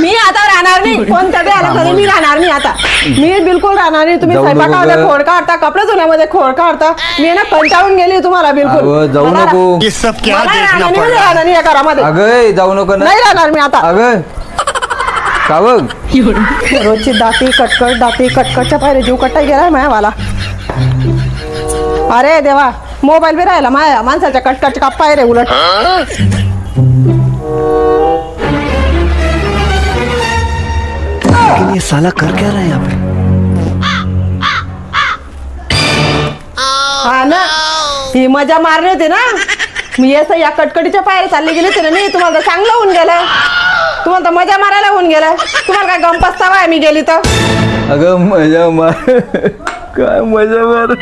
मी आता राहणार नाही. कोणत्या बी आला तरी मी राहणार नाही आता. मी बिलकुल राहणार नाही. तुम्ही स्वयंपाकामध्ये खोड काढता, कपडे धुण्यामध्ये खोड काढता. मी ना कंटाळून गेली तुम्हाला बिलकुल. जाऊ नको. ये सब क्या मला देखना राहणार नाही, पड़ रहा है? राहणार नाही या घरामध्ये. अगं जाऊ नको ना. नाही राहणार मी आता. अगं का बघ रोजची दाती कटकटच्या पायरे जीव कट्टा गेलाय मायावाला. अरे देवा, मोबाईल बी राहिला माया माणसाच्या कटकटच्या पायरे उलट. लेकिन ये साला कर क्या रहा है यहाँ पे? हा ना, ही मजा मारली होती ना. मी असं या कटकटीच्या पायऱ्या चालली गेली होती ना मी. तुम्हाला तर चांगलं होऊन गेलं. तुम्हाला तर मजा मारायला होऊन गेलं. तुम्हाला काय गम पस्तावा आहे मी गेली तर. अगं मजा मार. काय मजा मार.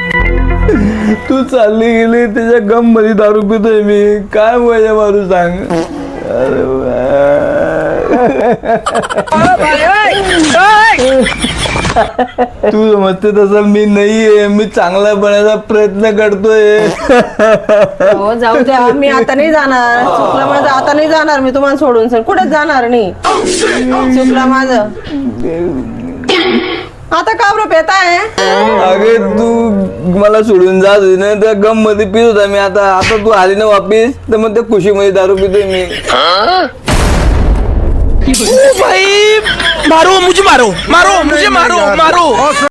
तू चालली गेली त्याच्या गम मध्ये दारू पितोय मी. काय मजा मारू सांग. अरे तू समजते तसं मी नाहीये. मी चांगला बनायचा प्रयत्न करतोय. हो जाऊ द्या, मी आता नाही जाणार. चुकलं माझं, आता नाही जाणार मी तुम्हाला सोडून. सर कुठेच जाणार नाही. चुकलं माझं. आता का बरं पेताय? अगे तू मला सोडून जात होती ना, त्या गम मध्ये पित होता मी. आता तू आली ना वापिस तर मग त्या खुशी मध्ये दारू पितोय मी. भाई मारो मुझे, मारो मुझे, मारो.